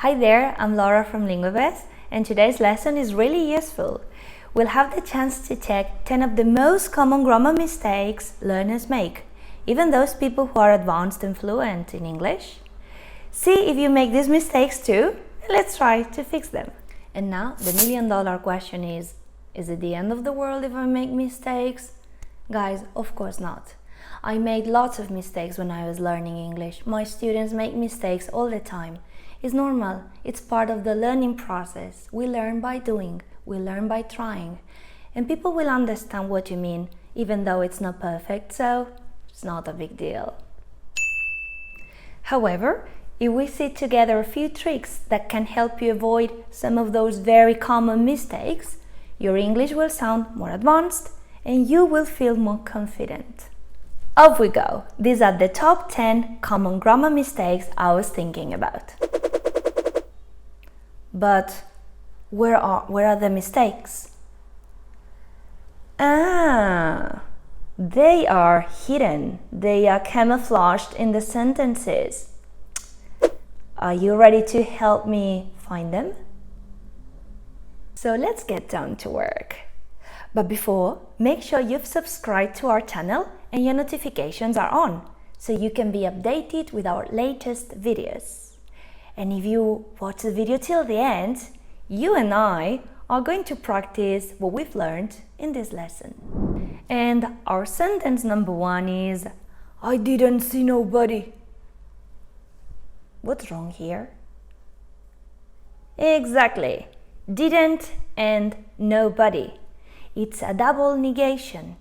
Hi there, I'm Laura from LinguaBest, and today's lesson is really useful. We'll have the chance to check 10 of the most common grammar mistakes learners make, even those people who are advanced and fluent in English. See if you make these mistakes too, and let's try to fix them. And now, the million-dollar question is it the end of the world if I make mistakes? Guys, of course not. I made lots of mistakes when I was learning English. My students make mistakes all the time. It's normal. It's part of the learning process. We learn by doing. We learn by trying. And people will understand what you mean, even though it's not perfect, so it's not a big deal. However, if we see together a few tricks that can help you avoid some of those very common mistakes, your English will sound more advanced and you will feel more confident. Off we go! These are the top 10 common grammar mistakes I was thinking about. But where are the mistakes? They are hidden. They are camouflaged in the sentences. Are you ready to help me find them? So let's get down to work. But before, make sure you've subscribed to our channel and your notifications are on, so you can be updated with our latest videos. And if you watch the video till the end, you and I are going to practice what we've learned in this lesson. And our sentence number 1 is, I didn't see nobody. What's wrong here? Exactly. Didn't and nobody. It's a double negation.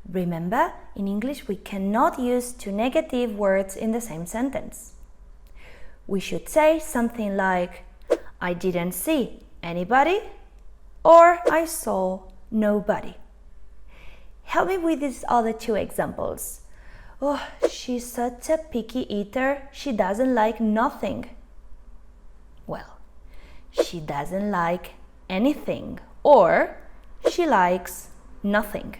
Remember, in English we cannot use two negative words in the same sentence. We should say something like, I didn't see anybody, or I saw nobody. Help me with these other two examples. Oh, she's such a picky eater, she doesn't like nothing. Well, she doesn't like anything, or she likes nothing.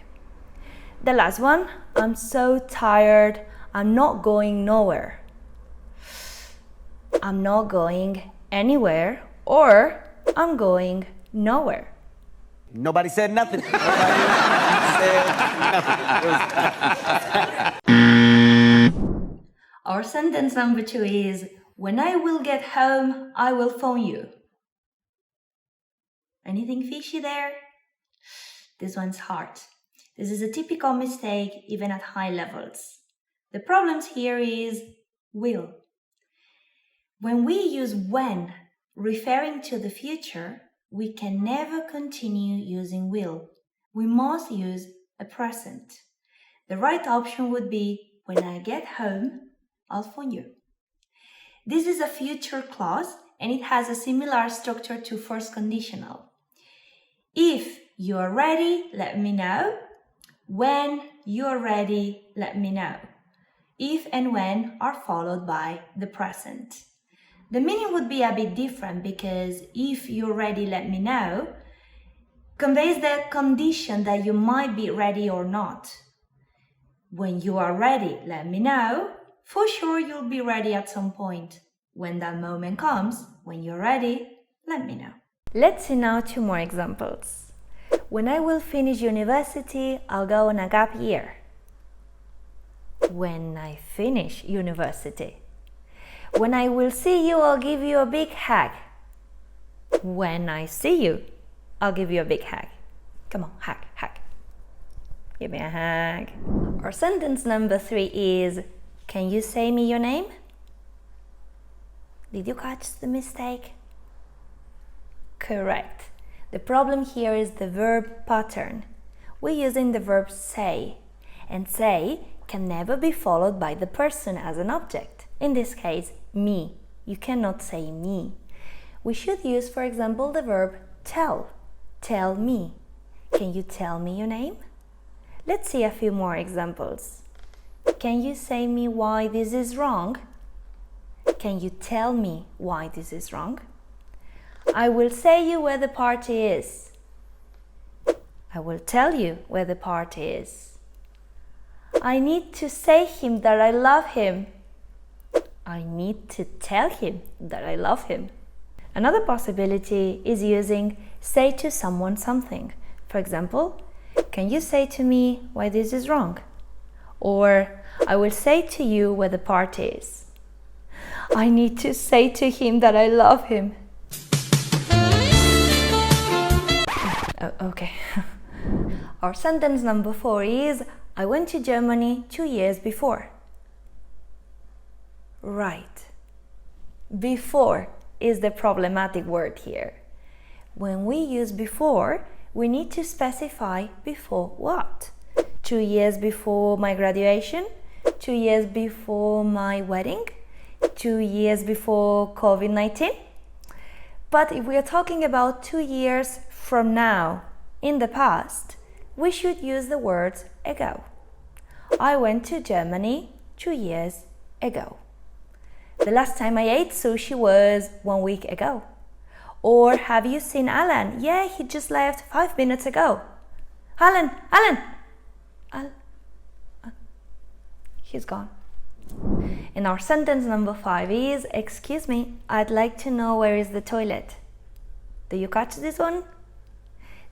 The last one, I'm so tired, I'm not going nowhere. I'm not going anywhere, or I'm going nowhere. Nobody said nothing. Nobody said nothing. Our sentence number 2 is, when I will get home, I will phone you. Anything fishy there? This one's hard. This is a typical mistake even at high levels. The problem here is will. When we use when, referring to the future, we can never continue using will. We must use a present. The right option would be, when I get home, I'll phone you. This is a future clause and it has a similar structure to first conditional. If you are ready, let me know. When you are ready, let me know. If and when are followed by the present. The meaning would be a bit different because if you're ready, let me know conveys the condition that you might be ready or not. When you are ready, let me know, for sure you'll be ready at some point. When that moment comes, when you're ready, let me know. Let's see now 2 more examples. When I will finish university, I'll go on a gap year. When I finish university. When I will see you, I'll give you a big hug. When I see you, I'll give you a big hug. Come on, hug, hug. Give me a hug. Our sentence number 3 is, can you say me your name? Did you catch the mistake? Correct. The problem here is the verb pattern. We're using the verb say, and say can never be followed by the person as an object. In this case, me. You cannot say me. We should use, for example, the verb tell. Tell me. Can you tell me your name? Let's see a few more examples. Can you say me why this is wrong? Can you tell me why this is wrong? I will say you where the party is. I will tell you where the party is. I need to say him that I love him. I need to tell him that I love him. Another possibility is using say to someone something. For example, can you say to me why this is wrong? Or I will say to you where the party is. I need to say to him that I love him. Oh, okay. Our sentence number 4 is I went to Germany 2 years before. Right. Before is the problematic word here. When we use before, we need to specify before what? 2 years before my graduation? 2 years before my wedding? 2 years before COVID-19? But if we are talking about 2 years from now, in the past, we should use the words ago. I went to Germany 2 years ago. The last time I ate sushi was 1 week ago. Or have you seen Alan? Yeah, he just left 5 minutes ago. Alan! He's gone. And our sentence number 5 is, excuse me, I'd like to know where is the toilet. Do you catch this one?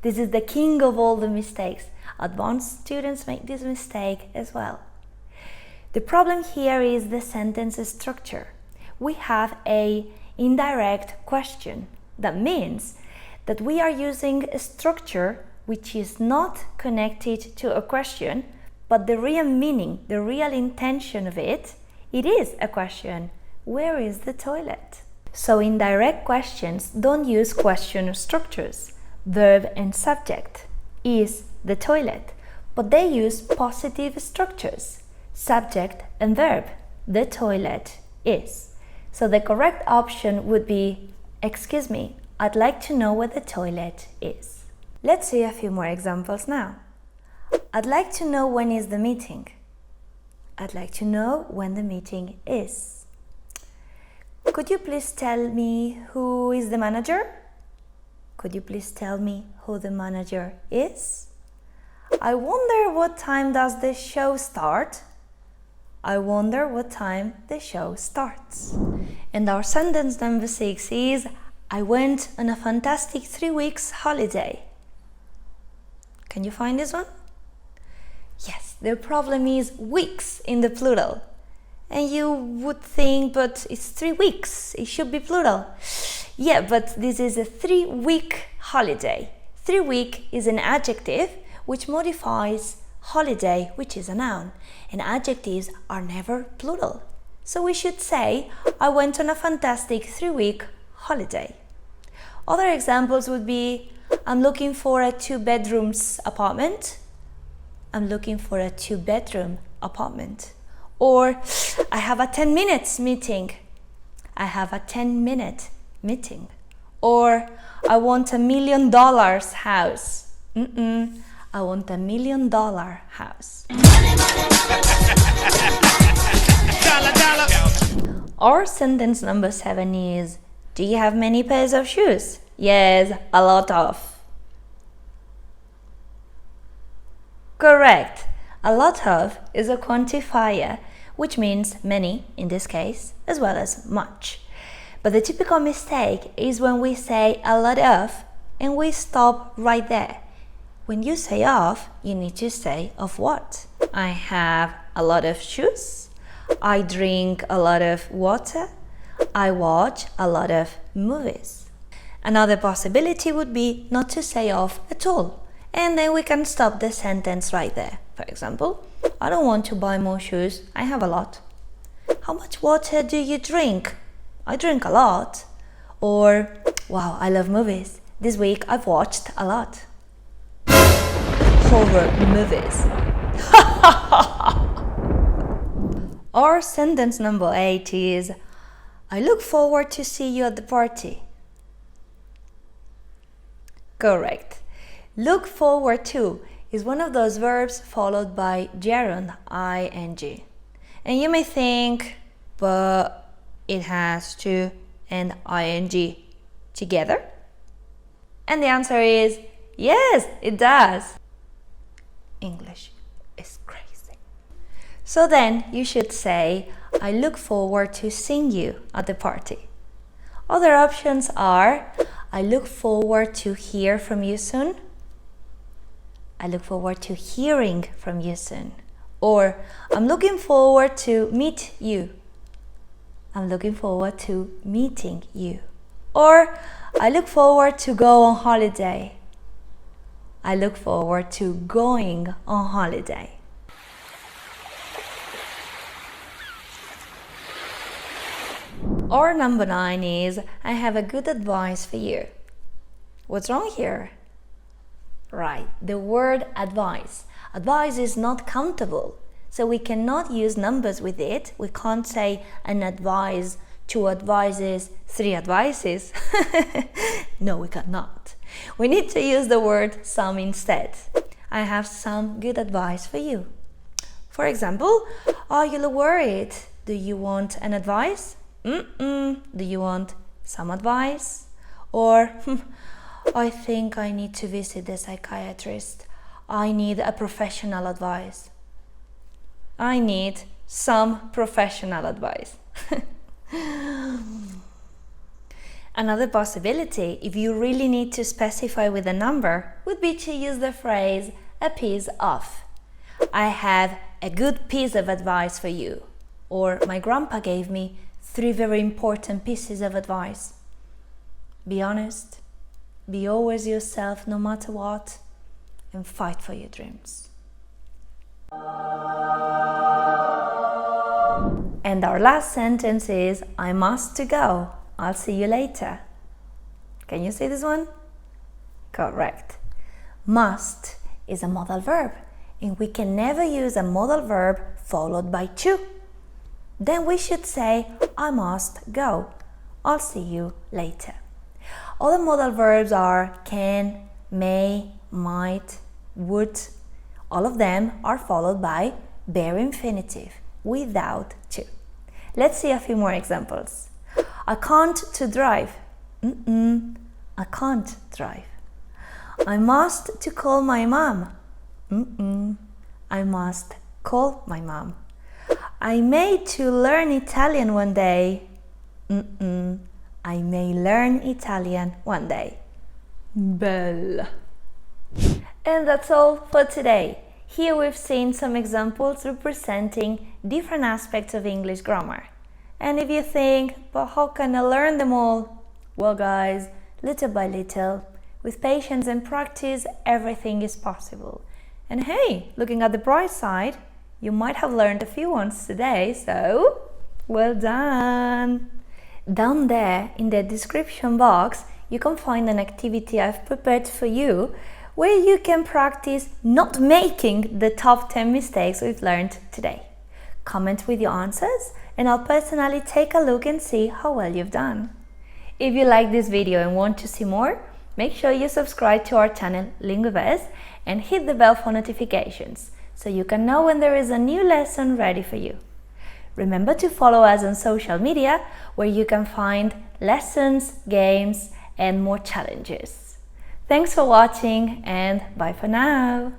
This is the king of all the mistakes. Advanced students make this mistake as well. The problem here is the sentence structure. We have an indirect question. That means that we are using a structure which is not connected to a question, but the real meaning, the real intention of it is a question. Where is the toilet? So indirect questions don't use question structures. Verb and subject is the toilet, but they use positive structures. Subject and verb. The toilet is. So the correct option would be, excuse me, I'd like to know where the toilet is. Let's see a few more examples now. I'd like to know when is the meeting. I'd like to know when the meeting is. Could you please tell me who is the manager? Could you please tell me who the manager is? I wonder what time does the show start? I wonder what time the show starts. And our sentence number 6 is, I went on a fantastic 3 weeks holiday. Can you find this one? Yes, the problem is weeks in the plural. And you would think, but it's 3 weeks, it should be plural. Yeah, but this is a 3-week holiday. 3 week is an adjective which modifies holiday, which is a noun. And adjectives are never plural. So we should say, I went on a fantastic 3-week holiday. Other examples would be, I'm looking for a 2-bedroom apartment. I'm looking for a 2-bedroom apartment. Or, I have a 10 minutes meeting. I have a 10-minute meeting. Or, I want $1 million house. I want $1 million house. Our sentence number 7 is, do you have many pairs of shoes? Yes, a lot of. Correct. A lot of is a quantifier, which means many in this case, as well as much. But the typical mistake is when we say a lot of and we stop right there. When you say of, you need to say of what? I have a lot of shoes. I drink a lot of water. I watch a lot of movies. Another possibility would be not to say of at all. And then we can stop the sentence right there. For example, I don't want to buy more shoes. I have a lot. How much water do you drink? I drink a lot. Or, wow, I love movies. This week I've watched a lot. Horror movies. Our sentence number 8 is, I look forward to see you at the party. Correct. Look forward to is one of those verbs followed by gerund, ing. And you may think, but it has to and ing together? And the answer is, yes, it does. English is crazy. So then you should say, I look forward to seeing you at the party. Other options are I look forward to hear from you soon. I look forward to hearing from you soon. Or I'm looking forward to meet you. I'm looking forward to meeting you. Or I look forward to go on holiday. I look forward to going on holiday. Or number 9 is I have a good advice for you. What's wrong here? Right, the word advice. Advice is not countable, so we cannot use numbers with it. We can't say an advice, 2 advices, 3 advices. No, we cannot. We need to use the word some instead. I have some good advice for you. For example, are you worried? Do you want an advice? Do you want some advice? Or I think I need to visit the psychiatrist. I need a professional advice. I need some professional advice. Another possibility, if you really need to specify with a number, would be to use the phrase a piece of. I have a good piece of advice for you. Or my grandpa gave me 3 very important pieces of advice. Be honest, be always yourself no matter what, and fight for your dreams. And our last sentence is I must go. I'll see you later. Can you see this one? Correct. Must is a modal verb, and we can never use a modal verb followed by to. Then we should say I must go. I'll see you later. Other modal verbs are can, may, might, would. All of them are followed by bare infinitive without to. Let's see a few more examples. I can't to drive. I can't drive. I must to call my mom. I must call my mom. I may to learn Italian one day. I may learn Italian one day. Bella. And that's all for today. Here we've seen some examples representing different aspects of English grammar. And if you think, but how can I learn them all? Well guys, little by little, with patience and practice, everything is possible. And hey, looking at the bright side, you might have learned a few ones today, so well done! Down there in the description box, you can find an activity I've prepared for you where you can practice not making the top 10 mistakes we've learned today. Comment with your answers and I'll personally take a look and see how well you've done. If you like this video and want to see more, make sure you subscribe to our channel Linguverse and hit the bell for notifications so you can know when there is a new lesson ready for you. Remember to follow us on social media where you can find lessons, games and more challenges. Thanks for watching and bye for now!